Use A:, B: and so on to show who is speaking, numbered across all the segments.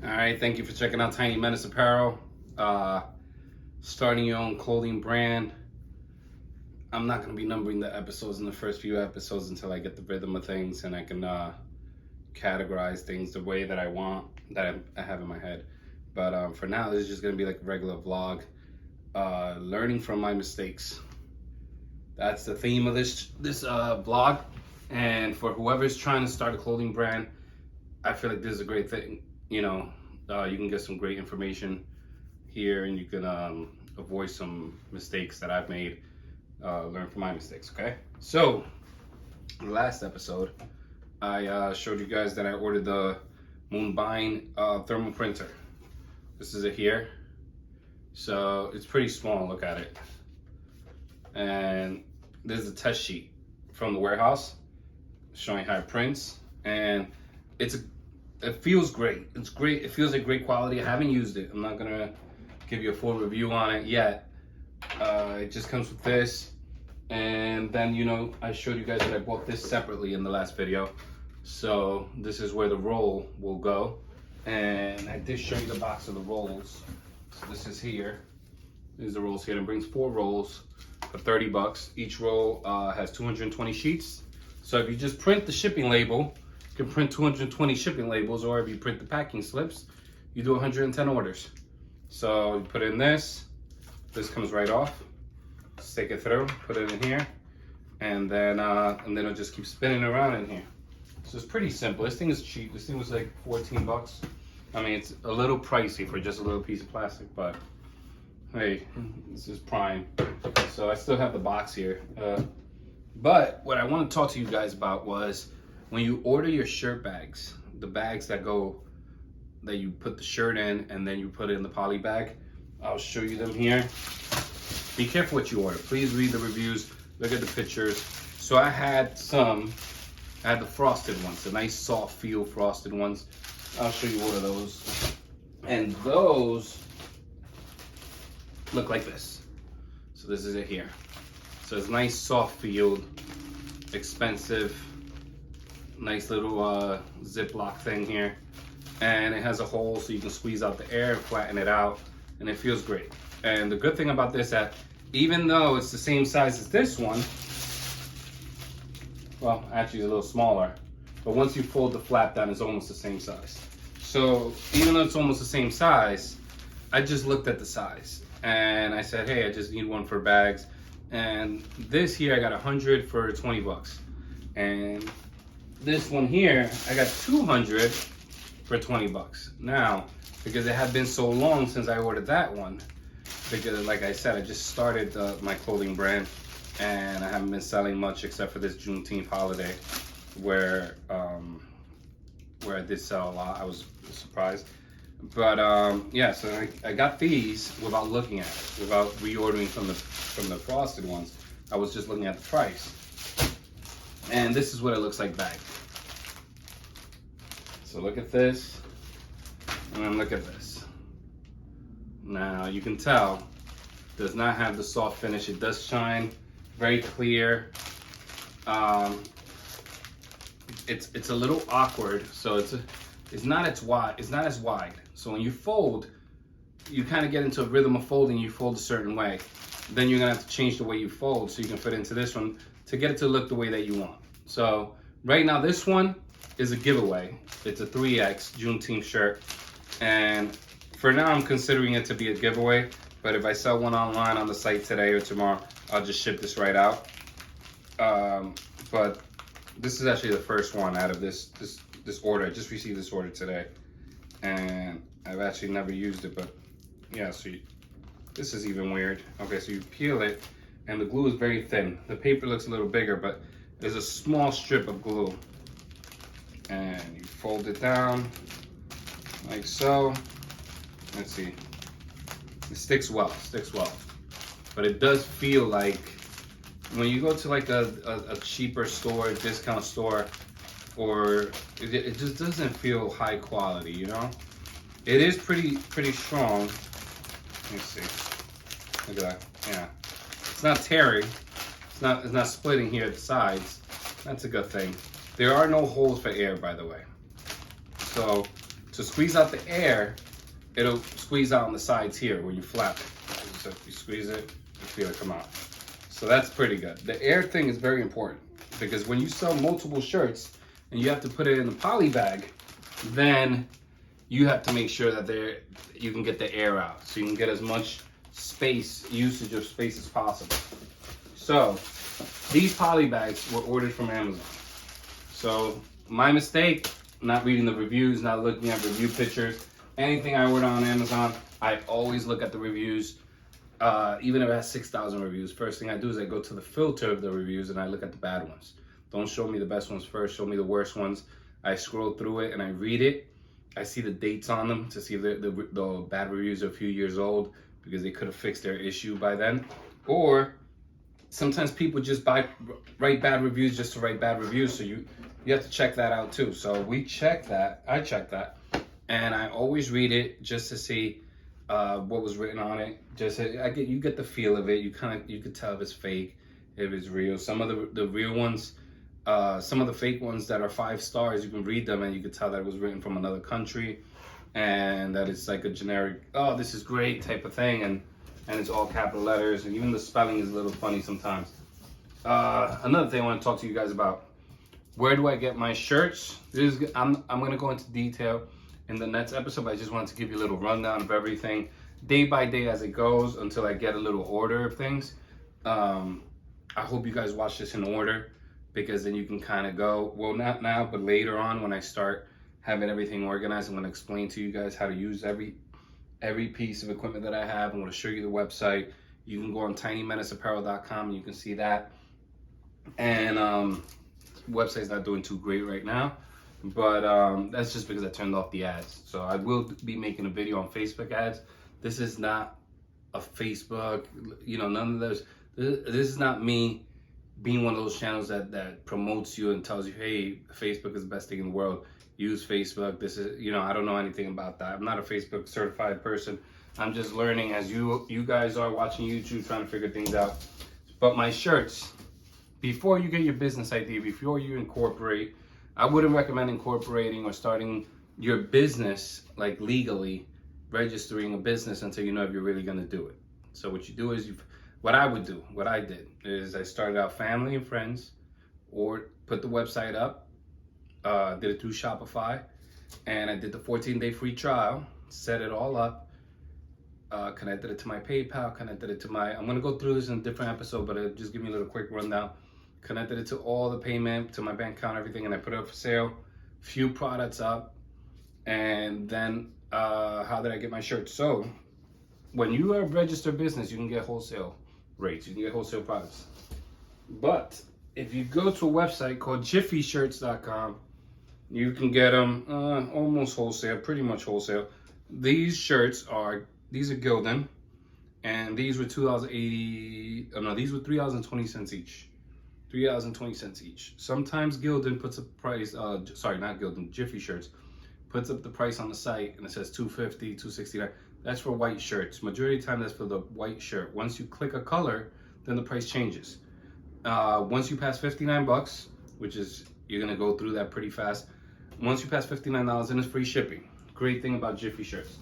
A: Alright, thank you for checking out Tinymenaceapparel. Starting your own clothing brand. I'm not going to be numbering the episodes in the first few episodes until I get the rhythm of things and I can categorize things the way that I want, that I have in my head. But for now, this is just going to be like a regular vlog. Learning from my mistakes. That's the theme of this vlog. And for whoever's trying to start a clothing brand, I feel like this is a great thing. You know, you can get some great information here, and you can avoid some mistakes that I've made. Learn from my mistakes, okay? So, last episode, I showed you guys that I ordered the Moonbine thermal printer. This is it here. So, it's pretty small, look at it. And this is a test sheet from the warehouse showing how it prints. And it feels great. It's great. It feels like great quality. I haven't used it. I'm not gonna give you a full review on it yet. It just comes with this, and then, you know, I showed you guys that I bought this separately in the last video. So this is where the roll will go, and I did show you the box of the rolls. So this is here. These are the rolls here. It brings 4 rolls for 30 bucks. Each roll has 220 sheets. So if you just print the shipping label, you can print 220 shipping labels, or if you print the packing slips, you do 110 orders. So you put in this comes right off. Just take it through, put it in here, and then it'll just keep spinning around in here. So it's pretty simple. This thing is cheap. This thing was like 14 bucks. I mean, it's a little pricey for just a little piece of plastic, but hey, this is prime. So I still have the box here. But what I want to talk to you guys about was when you order your shirt bags, the bags that you put the shirt in and then you put it in the poly bag. I'll show you them here. Be careful what you order. Please read the reviews, look at the pictures. So I had the frosted ones, the nice soft feel frosted ones. I'll show you one of those. And those look like this. So this is it here. So it's nice soft feel, expensive, nice little Ziploc thing here. And it has a hole so you can squeeze out the air and flatten it out, and it feels great. And the good thing about this, that even though it's the same size as this one, well, actually it's a little smaller, but once you fold the flap down, it's almost the same size. So even though it's almost the same size, I just looked at the size and I said, hey, I just need one for bags. And this here, I got 100 for 20 bucks. And this one here, I got 200 for 20 bucks. Now, because it had been so long since I ordered that one, because like I said, I just started my clothing brand, and I haven't been selling much except for this Juneteenth holiday, where I did sell a lot. I was surprised. But yeah, so I got these without looking at it, without reordering from the frosted ones. I was just looking at the price. And this is what it looks like bagged. So look at this, and then look at this. Now you can tell, it does not have the soft finish. It does shine, very clear. It's a little awkward, so it's not as wide. So when you fold, you kind of get into a rhythm of folding. You fold a certain way. Then you're gonna have to change the way you fold so you can fit into this one to get it to look the way that you want. So right now, this one is a giveaway. It's a 3X Juneteenth shirt, and for now I'm considering it to be a giveaway, but if I sell one online on the site today or tomorrow, I'll just ship this right out. But this is actually the first one out of this order. I just received this order today, and I've actually never used it, but yeah, so this is even weird. Okay, so you peel it, and the glue is very thin. The paper looks a little bigger, but there's a small strip of glue. And you fold it down like so. Let's see. It sticks well, But it does feel like when you go to like a cheaper store, a discount store, or it just doesn't feel high quality, you know? It is pretty strong. Let me see. Look at that. Yeah. It's not tearing. It's not splitting here at the sides. That's a good thing. There are no holes for air, by the way. So to squeeze out the air, it'll squeeze out on the sides here when you flap it. So if you squeeze it, you feel it come out. So that's pretty good. The air thing is very important because when you sell multiple shirts and you have to put it in a poly bag, then you have to make sure that you can get the air out so you can get as much usage of space as possible. So these poly bags were ordered from Amazon. So my mistake, not reading the reviews, not looking at review pictures. Anything I order on Amazon, I always look at the reviews. Even if it has 6,000 reviews, first thing I do is I go to the filter of the reviews and I look at the bad ones. Don't show me the best ones first, show me the worst ones. I scroll through it and I read it. I see the dates on them to see if the bad reviews are a few years old because they could have fixed their issue by then. Or sometimes people just write bad reviews just to write bad reviews, so you have to check that out too. So we check that, I check that, and I always read it just to see what was written on it. You get the feel of it. You could tell if it's fake, if it's real. Some of the real ones, some of the fake ones that are 5 stars, you can read them and you can tell that it was written from another country and that it's like a generic, oh, this is great type of thing, and it's all capital letters, and even the spelling is a little funny sometimes. Another thing I want to talk to you guys about. Where do I get my shirts? I'm going to go into detail in the next episode, but I just wanted to give you a little rundown of everything day by day as it goes until I get a little order of things. I hope you guys watch this in order because then you can kind of go, well, not now, but later on when I start having everything organized, I'm going to explain to you guys how to use every piece of equipment that I have. I'm going to show you the website. You can go on Tinymenaceapparel.com and you can see that. And website's not doing too great right now, but that's just because I turned off the ads. So I will be making a video on Facebook ads. This is not a Facebook, none of those. This is not me being one of those channels that promotes you and tells you, hey, Facebook is the best thing in the world. Use Facebook. This is, I don't know anything about that. I'm not a Facebook certified person. I'm just learning as you guys are watching YouTube, trying to figure things out. But my shirts, before you get your business idea, before you incorporate, I wouldn't recommend incorporating or starting your business, like legally registering a business until you know if you're really going to do it. So what you do is, what I did is I started out family and friends, or put the website up, did it through Shopify, and I did the 14-day free trial, set it all up, connected it to my PayPal, connected it to I'm going to go through this in a different episode, but just give me a little quick rundown. Connected it to all the payment, to my bank account, everything, and I put it up for sale. Few products up, and then how did I get my shirts? So when you are a registered business, you can get wholesale rates, you can get wholesale products. But if you go to a website called jiffyshirts.com, you can get them almost wholesale, pretty much wholesale. These are Gildan, and these were these were 3,020 cents each. 3,020 cents each. Sometimes Gildan puts a price, not Gildan, Jiffy Shirts puts up the price on the site and it says $250, $269. That's for white shirts. Majority of the time that's for the white shirt. Once you click a color, then the price changes. Once you pass 59 bucks, which is, you're gonna go through that pretty fast. Once you pass $59, then it's free shipping. Great thing about Jiffy Shirts.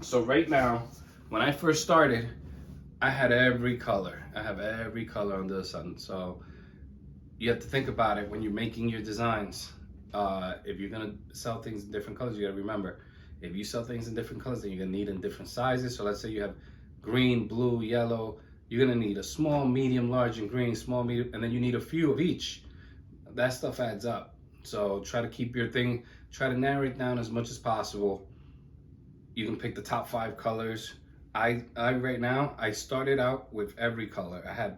A: So right now, when I first started, I had every color. I have every color under the sun. So you have to think about it when you're making your designs. If you're gonna sell things in different colors, you gotta remember, if you sell things in different colors, then you're gonna need in different sizes. So let's say you have green, blue, yellow. You're gonna need a small, medium, large, and green, small, medium, and then you need a few of each. That stuff adds up. So try to keep your thing, try to narrow it down as much as possible. You can pick the top 5 colors. I right now, I started out with every color. I had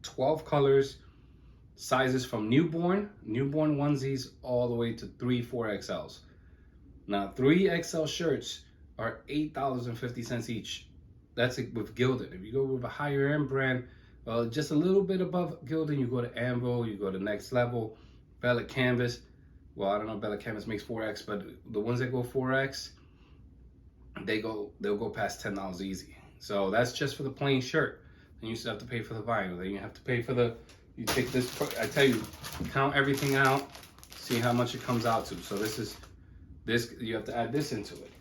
A: 12 colors, sizes from newborn onesies, all the way to 3-4XLs. Now 3XL shirts are $8.50 each. That's it with Gildan. If you go with a higher end brand, just a little bit above Gildan, you go to Anvil, you go to Next Level, Velvet Canvas. Well, I don't know if Velvet Canvas makes 4X, but the ones that go 4X, they'll go past $10 easy. So that's just for the plain shirt. Then you still have to pay for the vinyl. Then you have to pay for the You take this, I tell you, count everything out, see how much it comes out to. So this, you have to add this into it.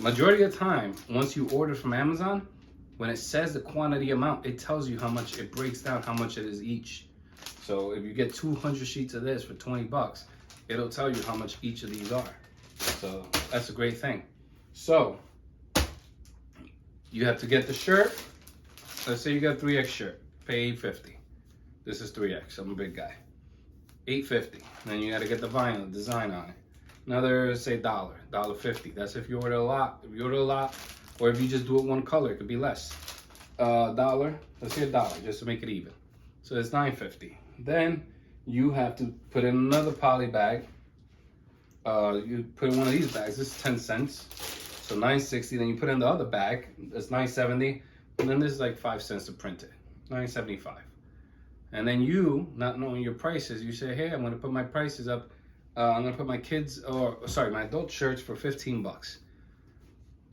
A: Majority of the time, once you order from Amazon, when it says the quantity amount, it tells you how much, it breaks down how much it is each. So if you get 200 sheets of this for 20 bucks, it'll tell you how much each of these are. So that's a great thing. So you have to get the shirt. Let's say you got a 3X shirt, pay $8.50. This is 3X, I'm a big guy. $8.50. Then you gotta get the vinyl, design on it. Another, say $1.50. That's if you order a lot. If you order a lot, or if you just do it one color, it could be less. $1, let's say $1, just to make it even. So it's $9.50. Then you have to put in another poly bag. You put in one of these bags, this is 10 cents. So $9.60, then you put in the other bag, that's $9.70. And then this is like 5 cents to print it, $9.75. And then you, not knowing your prices, you say, hey, I'm gonna put my prices up. I'm gonna put my my adult shirts for 15 bucks.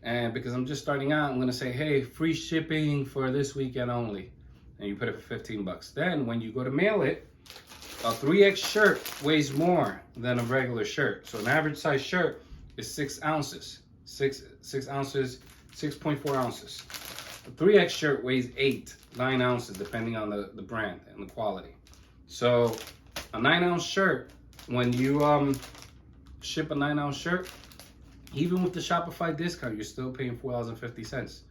A: And because I'm just starting out, I'm gonna say, hey, free shipping for this weekend only. And you put it for 15 bucks. Then when you go to mail it, a 3X shirt weighs more than a regular shirt. So an average size shirt is 6 ounces. 6 ounces, 6.4 ounces. A 3X shirt weighs 9 ounces, depending on the brand and the quality. So a 9-ounce shirt, when you ship a 9-ounce shirt, even with the Shopify discount, you're still paying $4.50.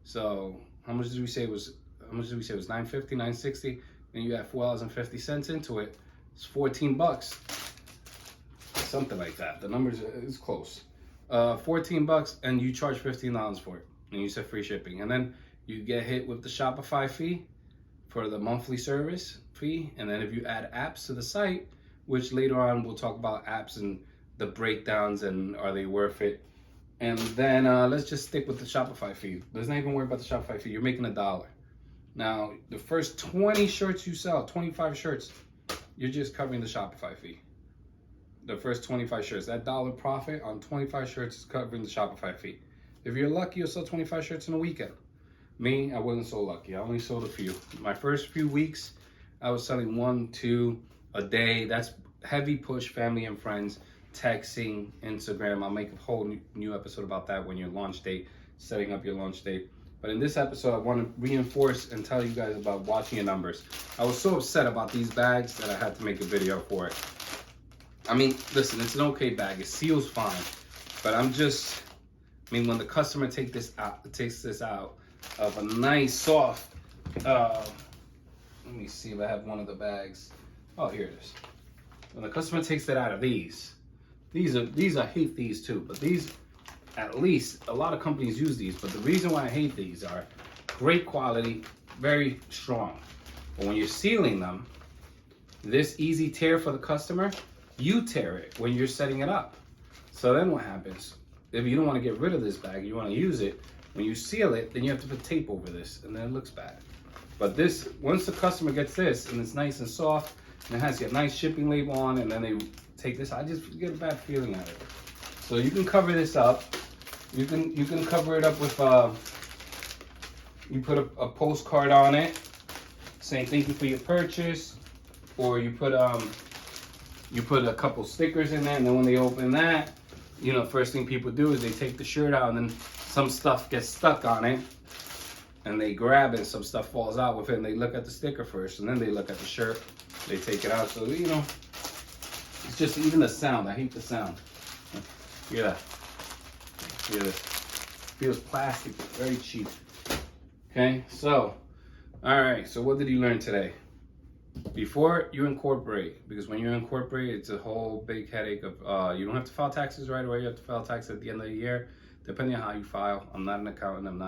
A: So how much did we say it was? How much did we say it was? $9.50, $9.60, and you add $4.50 into it. It's 14 bucks, something like that. The numbers is close. 14 bucks, and you charge $15 for it, and you said free shipping, and then you get hit with the Shopify fee for the monthly service fee, and then if you add apps to the site, which later on we'll talk about apps and the breakdowns and are they worth it, and then let's just stick with the Shopify fee. Let's not even worry about the Shopify fee. You're making $1. Now the first 20 shirts you sell, 25 shirts, you're just covering the Shopify fee. The first 25 shirts, that $1 profit on 25 shirts is covering the Shopify fee. If you're lucky, you'll sell 25 shirts in a weekend. Me, I wasn't so lucky. I only sold a few. My first few weeks, I was selling 1, 2 a day. That's heavy push, family and friends, texting, Instagram. I'll make a whole new episode about that when your launch date, setting up your launch date. But in this episode, I want to reinforce and tell you guys about watching your numbers. I was so upset about these bags that I had to make a video for it. I mean, listen, it's an okay bag. It seals fine. But when the customer takes this out of a nice soft, let me see if I have one of the bags. Oh, here it is. When the customer takes it out of these I hate these too, but these, at least a lot of companies use these, but the reason why I hate these are great quality, very strong. But when you're sealing them, this easy tear for the customer, you tear it when you're setting it up. So then what happens? If you don't want to get rid of this bag, you want to use it, when you seal it, then you have to put tape over this, and then it looks bad. But this, once the customer gets this, and it's nice and soft, and it has a nice shipping label on, and then they take this, I just get a bad feeling out of it. So you can cover this up. You can cover it up with, you put a postcard on it, saying thank you for your purchase, or you put a couple stickers in there, and then when they open that, you know, first thing people do is they take the shirt out, and then some stuff gets stuck on it, and they grab it, and some stuff falls out with it, and they look at the sticker first, and then they look at the shirt, they take it out. So, you know, it's just even the sound. I hate the sound. Hear that? Hear this? Feels plastic, very cheap. Okay, so, all right, so what did you learn today? Before you incorporate, because when you incorporate, it's a whole big headache of, you don't have to file taxes right away. You have to file taxes at the end of the year, depending on how you file. I'm not an accountant.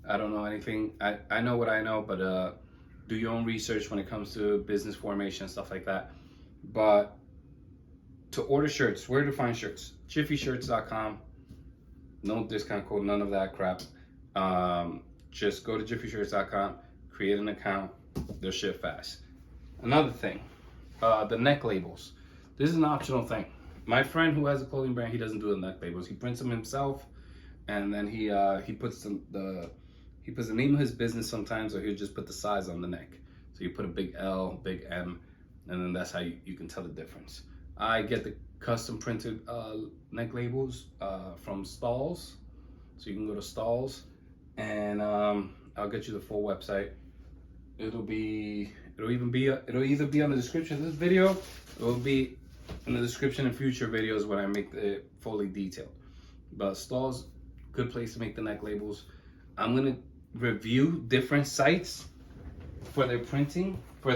A: I don't know anything. I know what I know, but do your own research when it comes to business formation and stuff like that. But to order shirts, where to find shirts? JiffyShirts.com. No discount code, none of that crap. Just go to JiffyShirts.com, create an account, they'll ship fast. Another thing, the neck labels. This is an optional thing. My friend who has a clothing brand, he doesn't do the neck labels. He prints them himself, and then he puts the name of his business sometimes, or he'll just put the size on the neck. So you put a big L, big M, and then that's how you can tell the difference. I get the custom printed neck labels from Stalls. So you can go to Stalls, and I'll get you the full website. It'll either be on the description of this video, or it'll be in the description of future videos when I make it fully detailed. But Stalls, good place to make the neck labels. I'm gonna review different sites for their printing, here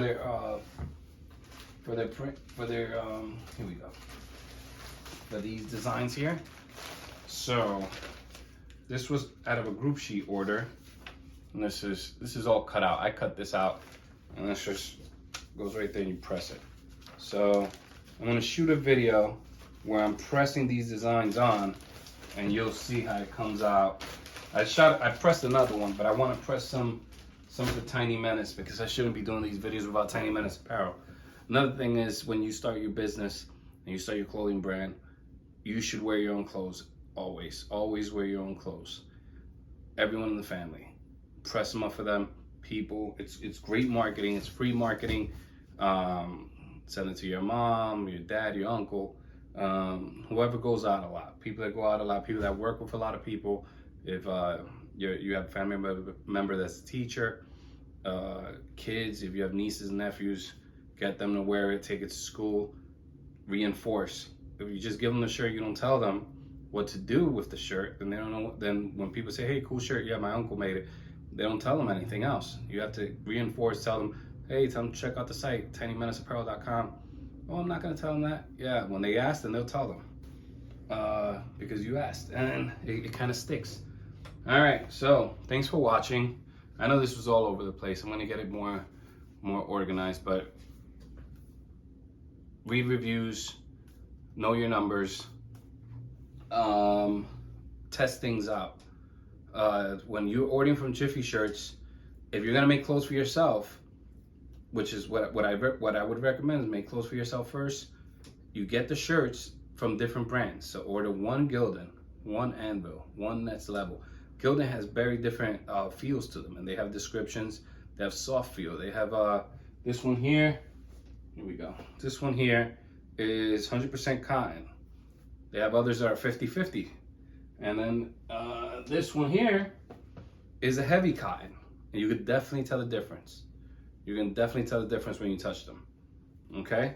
A: we go, for these designs here. So this was out of a group sheet order, and this is all cut out. I cut this out, and this just goes right there and you press it. So I'm gonna shoot a video where I'm pressing these designs on, and you'll see how it comes out. I pressed another one, but I want to press some of the Tiny Menace, because I shouldn't be doing these videos without Tiny Menace apparel. Another thing is, when you start your business and you start your clothing brand, you should wear your own clothes. Always wear your own clothes. Everyone in the family, press them up for them. People, it's great marketing. It's free marketing. Send it to your mom, your dad, your uncle, whoever goes out a lot. People that go out a lot, people that work with a lot of people. If you have a family member that's a teacher, kids, if you have nieces and nephews, get them to wear it, take it to school, reinforce. If you just give them the shirt, you don't tell them what to do with the shirt, then they don't know. Then when people say, hey, cool shirt, yeah, my uncle made it, they don't tell them anything else. You have to reinforce, tell them, hey, tell them to check out the site, tinymenaceapparel.com. Oh, I'm not gonna tell them that. Yeah, when they ask, then they'll tell them. Because you asked, and it kind of sticks. All right, so thanks for watching. I know this was all over the place. I'm gonna get it more organized, but read reviews, know your numbers, test things out. When you're ordering from Jiffy Shirts, if you're gonna make clothes for yourself, which is what I would recommend, is make clothes for yourself first. You get the shirts from different brands. So order one Gildan, one Anvil, one Next Level. Gildan has very different feels to them, and they have descriptions. They have soft feel. They have this one here. Here we go. This one here is 100% cotton. They have others that are 50-50. And then this one here is a heavy cotton. And you could definitely tell the difference. You can definitely tell the difference when you touch them. Okay?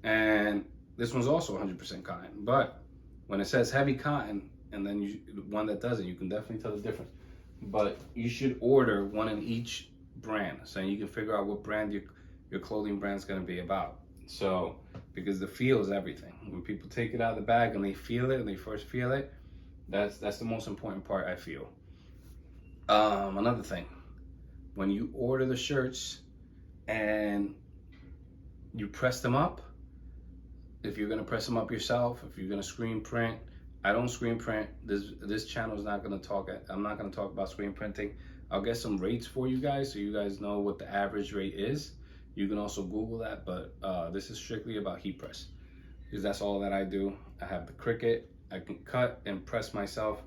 A: And this one's also 100% cotton. But when it says heavy cotton, and then one that doesn't, you can definitely tell the difference. But you should order one in each brand, so you can figure out what brand your clothing brand's gonna be about. So, because the feel is everything. When people take it out of the bag and they feel it, and they first feel it, that's the most important part, I feel. Another thing, when you order the shirts and you press them up, if you're gonna press them up yourself, if you're gonna screen print, I don't screen print. This channel is not gonna talk. I'm not gonna talk about screen printing. I'll get some rates for you guys, so you guys know what the average rate is. You can also Google that, but this is strictly about heat press, because that's all that I do. I have the Cricut. I can cut and press myself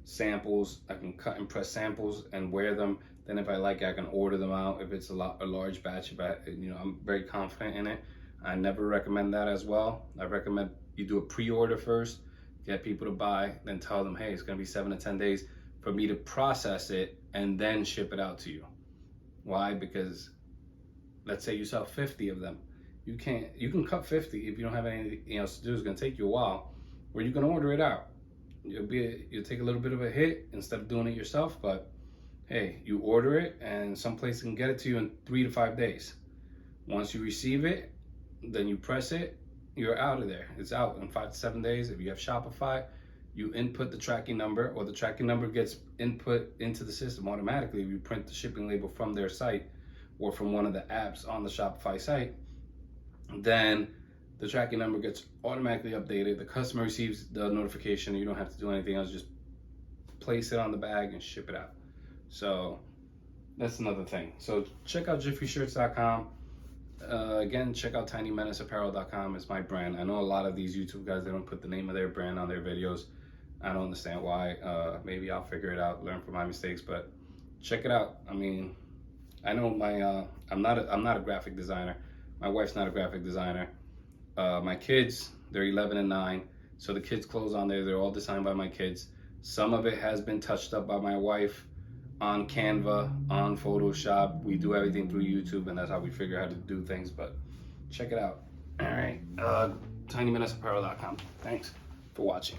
A: samples. I can cut and press samples and wear them. Then if I like it, I can order them out. If it's a large batch, I'm very confident in it. I never recommend that as well. I recommend you do a pre-order first, get people to buy, then tell them, hey, it's gonna be 7 to 10 days for me to process it and then ship it out to you. Why? Because let's say you sell 50 of them. You can cut 50 if you don't have anything else to do. It's gonna take you a while. Or you can order it out. You'll take a little bit of a hit instead of doing it yourself, but hey, you order it and some place can get it to you in 3 to 5 days. Once you receive it, then you press it, you're out of there. It's out in 5 to 7 days. If you have Shopify, you input the tracking number, or the tracking number gets input into the system automatically if you print the shipping label from their site or from one of the apps on the Shopify site. Then the tracking number gets automatically updated. The customer receives the notification. You don't have to do anything else. Just place it on the bag and ship it out. So that's another thing. So check out jiffyshirts.com. Again, check out tinymenaceapparel.com. It's my brand. I know a lot of these YouTube guys, they don't put the name of their brand on their videos. I don't understand why. Maybe I'll figure it out, learn from my mistakes, but check it out. I mean, I know my I'm not a graphic designer. My wife's not a graphic designer. My kids, they're 11 and 9, so the kids' clothes on there, they're all designed by my kids. Some of it has been touched up by my wife on Canva, on Photoshop. We do everything through YouTube, and that's how we figure out how to do things. But check it out. All right, tinymenaceapparel.com. Thanks for watching.